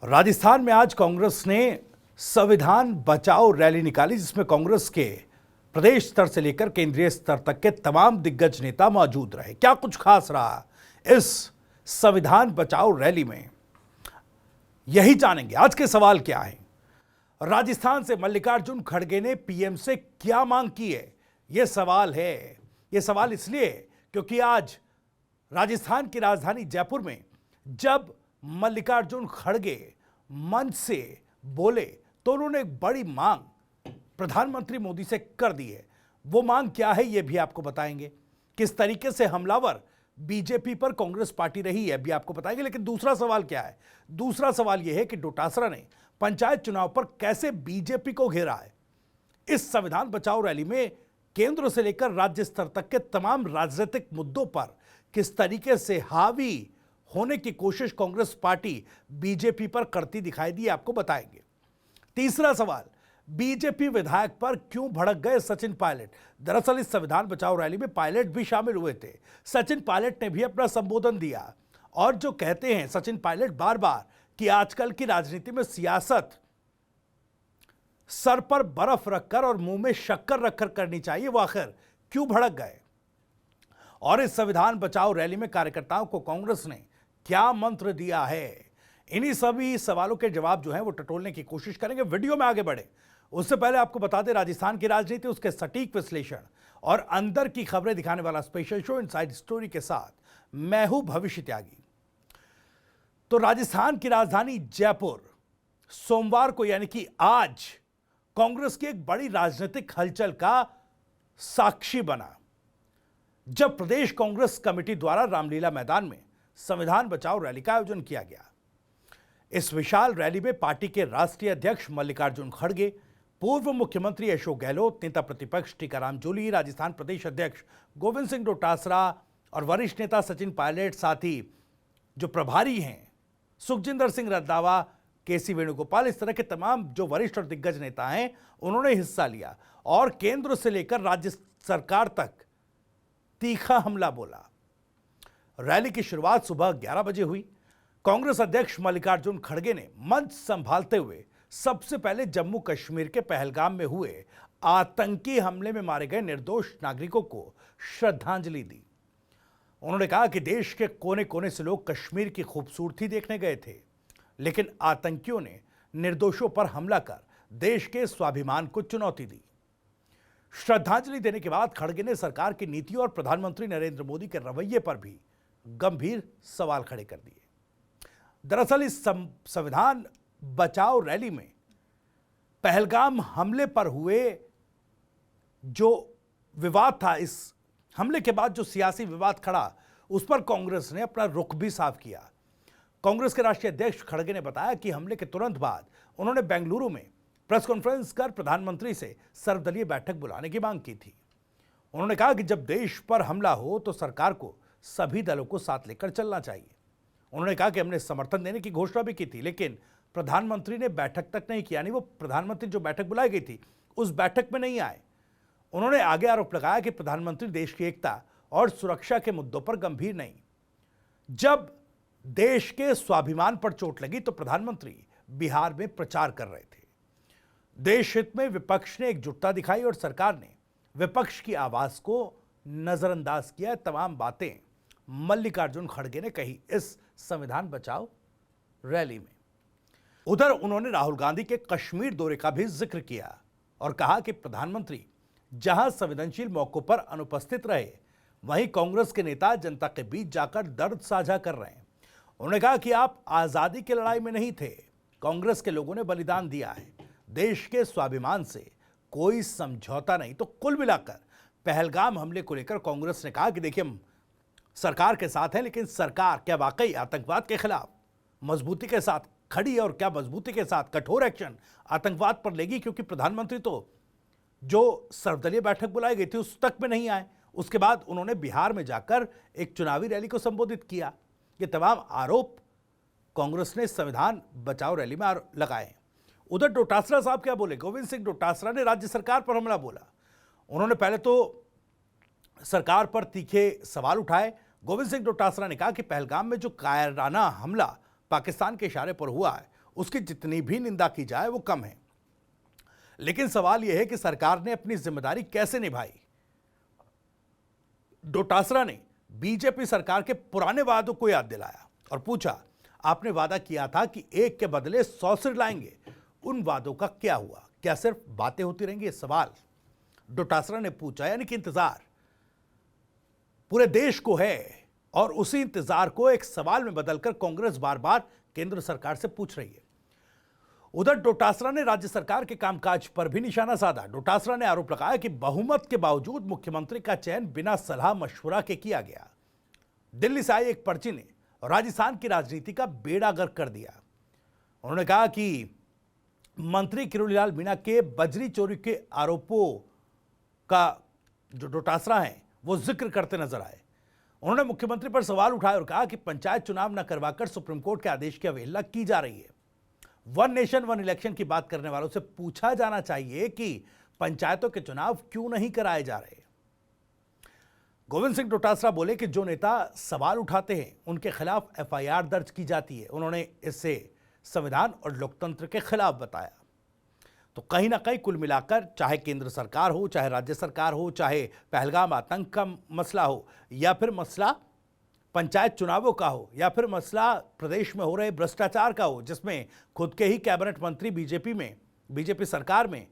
राजस्थान में आज कांग्रेस ने संविधान बचाओ रैली निकाली, जिसमें कांग्रेस के प्रदेश स्तर से लेकर केंद्रीय स्तर तक के तमाम दिग्गज नेता मौजूद रहे। क्या कुछ खास रहा इस संविधान बचाओ रैली में, यही जानेंगे। आज के सवाल क्या है? राजस्थान से मल्लिकार्जुन खड़गे ने पीएम से क्या मांग की है, यह सवाल है। यह सवाल इसलिए क्योंकि आज राजस्थान की राजधानी जयपुर में जब मल्लिकार्जुन खड़गे मंच से बोले तो उन्होंने एक बड़ी मांग प्रधानमंत्री मोदी से कर दी है। वो मांग क्या है ये भी आपको बताएंगे। किस तरीके से हमलावर बीजेपी पर कांग्रेस पार्टी रही है भी आपको बताएंगे। लेकिन दूसरा सवाल क्या है? दूसरा सवाल यह है कि डोटासरा ने पंचायत चुनाव पर कैसे बीजेपी को घेरा है। इस संविधान बचाओ रैली में केंद्र से लेकर राज्य स्तर तक के तमाम राजनीतिक मुद्दों पर किस तरीके से हावी होने की कोशिश कांग्रेस पार्टी बीजेपी पर करती दिखाई दी, आपको बताएंगे। तीसरा सवाल, बीजेपी विधायक पर क्यों भड़क गए सचिन पायलट। दरअसल इस संविधान बचाओ रैली में पायलट भी शामिल हुए थे। सचिन पायलट ने भी अपना संबोधन दिया और जो कहते हैं सचिन पायलट बार बार कि आजकल की राजनीति में सियासत सर पर बर्फ रखकर और मुंह में शक्कर रखकर करनी चाहिए, वो आखिर क्यों भड़क गए। और इस संविधान बचाओ रैली में कार्यकर्ताओं को कांग्रेस ने क्या मंत्र दिया है, इन्हीं सभी सवालों के जवाब जो हैं वो टटोलने की कोशिश करेंगे। वीडियो में आगे बढ़े उससे पहले आपको बता दें, राजस्थान की राजनीति, उसके सटीक विश्लेषण और अंदर की खबरें दिखाने वाला स्पेशल शो इनसाइड स्टोरी के साथ मैं हूं भविष्य त्यागी। तो राजस्थान की राजधानी जयपुर सोमवार को यानी कि आज कांग्रेस की एक बड़ी राजनीतिक हलचल का साक्षी बना, जब प्रदेश कांग्रेस कमेटी द्वारा रामलीला मैदान में संविधान बचाओ रैली का आयोजन किया गया। इस विशाल रैली में पार्टी के राष्ट्रीय अध्यक्ष मल्लिकार्जुन खड़गे, पूर्व मुख्यमंत्री अशोक गहलोत, नेता प्रतिपक्ष टीकाराम जूली, राजस्थान प्रदेश अध्यक्ष गोविंद सिंह डोटासरा और वरिष्ठ नेता सचिन पायलट, साथ ही जो प्रभारी हैं सुखजिंदर सिंह रंधावा, केसी वेणुगोपाल, इस तरह के तमाम जो वरिष्ठ और दिग्गज नेता हैं उन्होंने हिस्सा लिया और केंद्र से लेकर राज्य सरकार तक तीखा हमला बोला। रैली की शुरुआत सुबह 11 बजे हुई। कांग्रेस अध्यक्ष मल्लिकार्जुन खड़गे ने मंच संभालते हुए सबसे पहले जम्मू कश्मीर के पहलगाम में हुए आतंकी हमले में मारे गए निर्दोष नागरिकों को श्रद्धांजलि दी। उन्होंने कहा कि देश के कोने कोने से लोग कश्मीर की खूबसूरती देखने गए थे, लेकिन आतंकियों ने निर्दोषों पर हमला कर देश के स्वाभिमान को चुनौती दी। श्रद्धांजलि देने के बाद खड़गे ने सरकार की नीतियों और प्रधानमंत्री नरेंद्र मोदी के रवैये पर भी गंभीर सवाल खड़े कर दिए। दरअसल इस संविधान बचाओ रैली में पहलगाम हमले पर हुए जो विवाद था, इस हमले के बाद जो सियासी विवाद खड़ा, उस पर कांग्रेस ने अपना रुख भी साफ किया। कांग्रेस के राष्ट्रीय अध्यक्ष खड़गे ने बताया कि हमले के तुरंत बाद उन्होंने बेंगलुरु में प्रेस कॉन्फ्रेंस कर प्रधानमंत्री से सर्वदलीय बैठक बुलाने की मांग की थी। उन्होंने कहा कि जब देश पर हमला हो तो सरकार को सभी दलों को साथ लेकर चलना चाहिए। उन्होंने कहा कि हमने समर्थन देने की घोषणा भी की थी, लेकिन प्रधानमंत्री ने बैठक तक नहीं किया। यानी वो प्रधानमंत्री जो बैठक बुलाई गई थी उस बैठक में नहीं आए। उन्होंने आगे आरोप लगाया कि प्रधानमंत्री देश की एकता और सुरक्षा के मुद्दों पर गंभीर नहीं। जब देश के स्वाभिमान पर चोट लगी तो प्रधानमंत्री बिहार में प्रचार कर रहे थे। देश हित में विपक्ष ने एकजुटता दिखाई और सरकार ने विपक्ष की आवाज को नजरअंदाज किया। तमाम बातें मल्लिकार्जुन खड़गे ने कही इस संविधान बचाओ रैली में। उधर उन्होंने राहुल गांधी के कश्मीर दौरे का भी जिक्र किया और कहा कि प्रधानमंत्री जहां संवेदनशील मौकों पर अनुपस्थित रहे, वहीं कांग्रेस के नेता जनता के बीच जाकर दर्द साझा कर रहे हैं। उन्होंने कहा कि आप आजादी की लड़ाई में नहीं थे, कांग्रेस के लोगों ने बलिदान दिया है, देश के स्वाभिमान से कोई समझौता नहीं। तो कुल मिलाकर पहलगाम हमले को लेकर कांग्रेस ने कहा कि देखिए हम सरकार के साथ हैं, लेकिन सरकार क्या वाकई आतंकवाद के खिलाफ मजबूती के साथ खड़ी है और क्या मजबूती के साथ कठोर एक्शन आतंकवाद पर लेगी, क्योंकि प्रधानमंत्री तो जो सर्वदलीय बैठक बुलाई गई थी उस तक में नहीं आए। उसके बाद उन्होंने बिहार में जाकर एक चुनावी रैली को संबोधित किया। ये तमाम आरोप कांग्रेस ने संविधान बचाओ रैली में लगाए। उधर डोटासरा साहब क्या बोले? गोविंद सिंह डोटासरा ने राज्य सरकार पर हमला बोला। उन्होंने पहले तो सरकार पर तीखे सवाल उठाए। गोविंद सिंह डोटासरा ने कहा कि पहलगाम में जो कायराना हमला पाकिस्तान के इशारे पर हुआ है उसकी जितनी भी निंदा की जाए वो कम है। लेकिन सवाल यह है कि सरकार ने अपनी जिम्मेदारी कैसे निभाई। डोटासरा ने बीजेपी सरकार के पुराने वादों को याद दिलाया और पूछा, आपने वादा किया था कि एक के बदले 100 सिर लाएंगे, उन वादों का क्या हुआ? क्या सिर्फ बातें होती रहेंगी? ये सवाल डोटासरा ने पूछा। यानी कि इंतजार पूरे देश को है और उसी इंतजार को एक सवाल में बदलकर कांग्रेस बार बार केंद्र सरकार से पूछ रही है। उधर डोटासरा ने राज्य सरकार के कामकाज पर भी निशाना साधा। डोटासरा ने आरोप लगाया कि बहुमत के बावजूद मुख्यमंत्री का चयन बिना सलाह मशवरा के किया गया। दिल्ली से आई एक पर्ची ने राजस्थान की राजनीति का बेड़ा गर्क कर दिया। उन्होंने कहा कि मंत्री किरोड़ीलाल मीणा के बजरी चोरी के आरोपों का जो डोटासरा है वो जिक्र करते नजर आए। उन्होंने मुख्यमंत्री पर सवाल उठाए और कहा कि पंचायत चुनाव न करवाकर सुप्रीम कोर्ट के आदेश की अवहेलना की जा रही है। वन नेशन वन इलेक्शन की बात करने वालों से पूछा जाना चाहिए कि पंचायतों के चुनाव क्यों नहीं कराए जा रहे। गोविंद सिंह डोटासरा बोले कि जो नेता सवाल उठाते हैं उनके खिलाफ एफआईआर दर्ज की जाती है। उन्होंने इससे संविधान और लोकतंत्र के खिलाफ बताया। तो कहीं ना कहीं कुल मिलाकर चाहे केंद्र सरकार हो, चाहे राज्य सरकार हो, चाहे पहलगाम आतंक का मसला हो, या फिर मसला पंचायत चुनावों का हो, या फिर मसला प्रदेश में हो रहे भ्रष्टाचार का हो, जिसमें खुद के ही कैबिनेट मंत्री बीजेपी सरकार में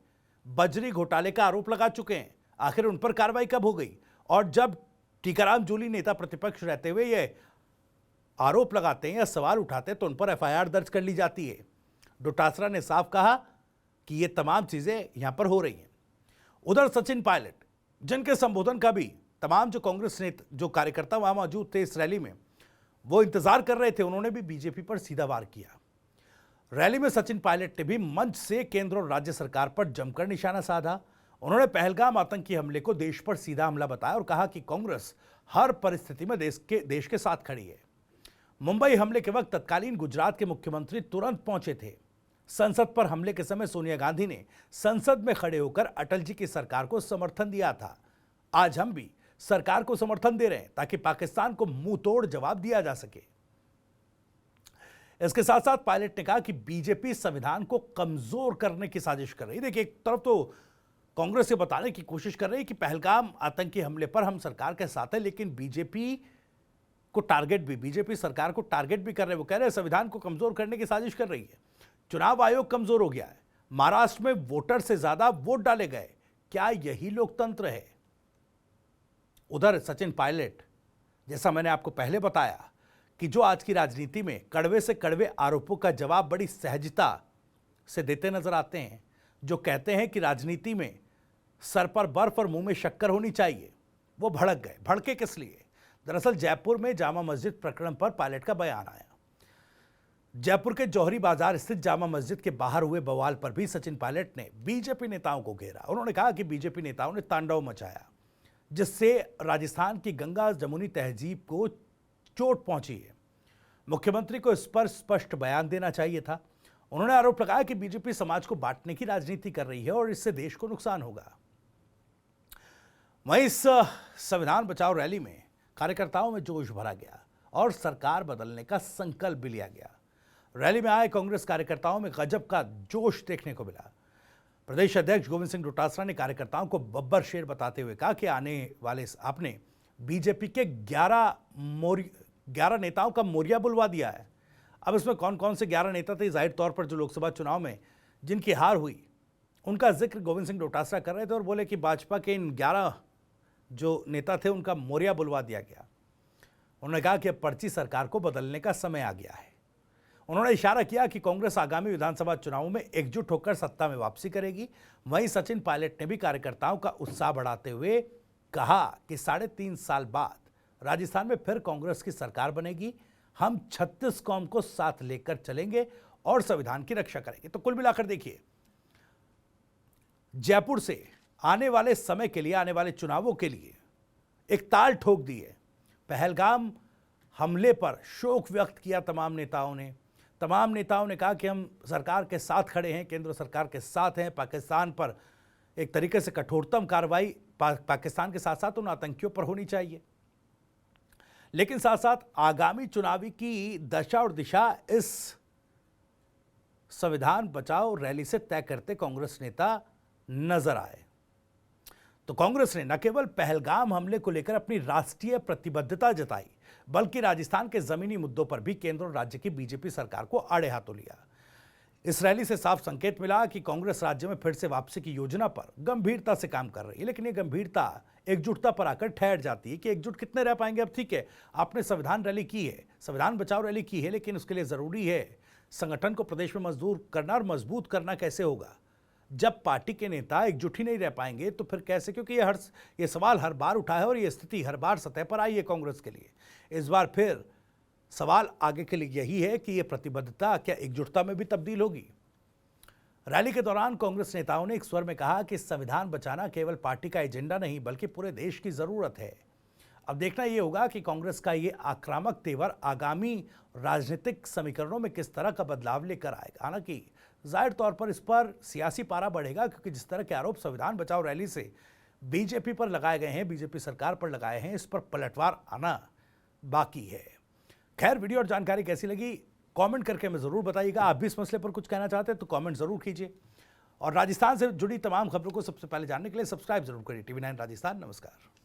बजरी घोटाले का आरोप लगा चुके हैं, आखिर उन पर कार्रवाई कब हो गई? और जब टीकाराम जूली नेता प्रतिपक्ष रहते हुए ये आरोप लगाते हैं या सवाल उठाते हैं तो उन पर एफआईआर दर्ज कर ली जाती है। डोटासरा ने साफ कहा कि ये तमाम चीजें यहां पर हो रही हैं। उधर सचिन पायलट, जिनके संबोधन का भी तमाम जो कांग्रेस नेता, जो कार्यकर्ता वहां मौजूद थे इस रैली में, वो इंतजार कर रहे थे, उन्होंने भी बीजेपी पर सीधा वार किया। रैली में सचिन पायलट ने भी मंच से केंद्र और राज्य सरकार पर जमकर निशाना साधा। उन्होंने पहलगाम आतंकी हमले को देश पर सीधा हमला बताया और कहा कि कांग्रेस हर परिस्थिति में देश के साथ खड़ी है। मुंबई हमले के वक्त तत्कालीन गुजरात के मुख्यमंत्री तुरंत पहुंचे थे। संसद पर हमले के समय सोनिया गांधी ने संसद में खड़े होकर अटल जी की सरकार को समर्थन दिया था। आज हम भी सरकार को समर्थन दे रहे हैं ताकि पाकिस्तान को मुंह तोड़ जवाब दिया जा सके। इसके साथ साथ पायलट ने कहा कि बीजेपी संविधान को कमजोर करने की साजिश कर रही है। देखिए, एक तरफ तो कांग्रेस से बताने की कोशिश कर रही है कि पहलगाम आतंकी हमले पर हम सरकार के साथ है, लेकिन बीजेपी सरकार को टारगेट भी कर रहे हैं। वो कह रहे हैं संविधान को कमजोर करने की साजिश कर रही है। चुनाव आयोग कमजोर हो गया है, महाराष्ट्र में वोटर से ज्यादा वोट डाले गए, क्या यही लोकतंत्र है? उधर सचिन पायलट, जैसा मैंने आपको पहले बताया कि जो आज की राजनीति में कड़वे से कड़वे आरोपों का जवाब बड़ी सहजता से देते नजर आते हैं, जो कहते हैं कि राजनीति में सर पर बर्फ और मुंह में शक्कर होनी चाहिए, वो भड़क गए। भड़के किस लिए? दरअसल जयपुर में जामा मस्जिद प्रकरण पर पायलट का बयान आया। जयपुर के जौहरी बाजार स्थित जामा मस्जिद के बाहर हुए बवाल पर भी सचिन पायलट ने बीजेपी नेताओं को घेरा। उन्होंने कहा कि बीजेपी नेताओं ने तांडव मचाया, जिससे राजस्थान की गंगा जमुनी तहजीब को चोट पहुंची है। मुख्यमंत्री को इस पर स्पष्ट बयान देना चाहिए था। उन्होंने आरोप लगाया कि बीजेपी समाज को बांटने की राजनीति कर रही है और इससे देश को नुकसान होगा। वहीं इस संविधान बचाओ रैली में कार्यकर्ताओं में जोश भरा गया और सरकार बदलने का संकल्प भी लिया गया। रैली में आए कांग्रेस कार्यकर्ताओं में गजब का जोश देखने को मिला। प्रदेश अध्यक्ष गोविंद सिंह डोटासरा ने कार्यकर्ताओं को बब्बर शेर बताते हुए कहा कि आने वाले आपने बीजेपी के 11 नेताओं का मोरिया बुलवा दिया है। अब इसमें कौन कौन से 11 नेता थे, जाहिर तौर पर जो लोकसभा चुनाव में जिनकी हार हुई उनका जिक्र गोविंद सिंह डोटासरा कर रहे थे और बोले कि भाजपा के इन 11 जो नेता थे उनका मोरिया बुलवा दिया गया। उन्होंने कहा कि अब पर्ची सरकार को बदलने का समय आ गया है। उन्होंने इशारा किया कि कांग्रेस आगामी विधानसभा चुनावों में एकजुट होकर सत्ता में वापसी करेगी। वहीं सचिन पायलट ने भी कार्यकर्ताओं का उत्साह बढ़ाते हुए कहा कि 3.5 साल बाद राजस्थान में फिर कांग्रेस की सरकार बनेगी। हम 36 कौम को साथ लेकर चलेंगे और संविधान की रक्षा करेंगे। तो कुल मिलाकर देखिए, जयपुर से आने वाले समय के लिए, आने वाले चुनावों के लिए एक ताल ठोक दी है। पहलगाम हमले पर शोक व्यक्त किया तमाम नेताओं ने कहा कि हम सरकार के साथ खड़े हैं, केंद्र सरकार के साथ हैं। पाकिस्तान पर एक तरीके से कठोरतम कार्रवाई पाकिस्तान के साथ साथ उन आतंकियों पर होनी चाहिए। लेकिन साथ साथ आगामी चुनावी की दशा और दिशा इस संविधान बचाओ रैली से तय करते कांग्रेस नेता नजर आए। तो कांग्रेस ने न केवल पहलगाम हमले को लेकर अपनी राष्ट्रीय प्रतिबद्धता जताई, बल्कि राजस्थान के जमीनी मुद्दों पर भी केंद्र और राज्य की बीजेपी सरकार को आड़े हाथों लिया। इस रैली से साफ संकेत मिला कि कांग्रेस राज्य में फिर से वापसी की योजना पर गंभीरता से काम कर रही है, लेकिन यह गंभीरता एकजुटता पर आकर ठहर जाती है कि एकजुट कितने रह पाएंगे। अब ठीक है, आपने संविधान रैली की है, संविधान बचाओ रैली की है, लेकिन उसके लिए जरूरी है संगठन को प्रदेश में मजबूत करना, और मजबूत करना कैसे होगा जब पार्टी के नेता एकजुट ही नहीं रह पाएंगे तो फिर कैसे? क्योंकि ये सवाल हर बार उठा है और ये स्थिति हर बार सतह पर आई है कांग्रेस के लिए। इस बार फिर सवाल आगे के लिए यही है कि ये प्रतिबद्धता क्या एकजुटता में भी तब्दील होगी। रैली के दौरान कांग्रेस नेताओं ने एक स्वर में कहा कि संविधान बचाना केवल पार्टी का एजेंडा नहीं बल्कि पूरे देश की जरूरत है। अब देखना यह होगा कि कांग्रेस का ये आक्रामक तेवर आगामी राजनीतिक समीकरणों में किस तरह का बदलाव लेकर आएगा। हालांकि जाहिर तौर पर इस पर सियासी पारा बढ़ेगा, क्योंकि जिस तरह के आरोप संविधान बचाओ रैली से बीजेपी पर लगाए गए हैं, बीजेपी सरकार पर लगाए हैं, इस पर पलटवार आना बाकी है। खैर, वीडियो और जानकारी कैसी लगी कमेंट करके हमें जरूर बताइएगा। आप भी इस मसले पर कुछ कहना चाहते हैं तो कमेंट जरूर कीजिए, और राजस्थान से जुड़ी तमाम खबरों को सबसे पहले जानने के लिए सब्सक्राइब जरूर करिए टीवी 9 राजस्थान। नमस्कार।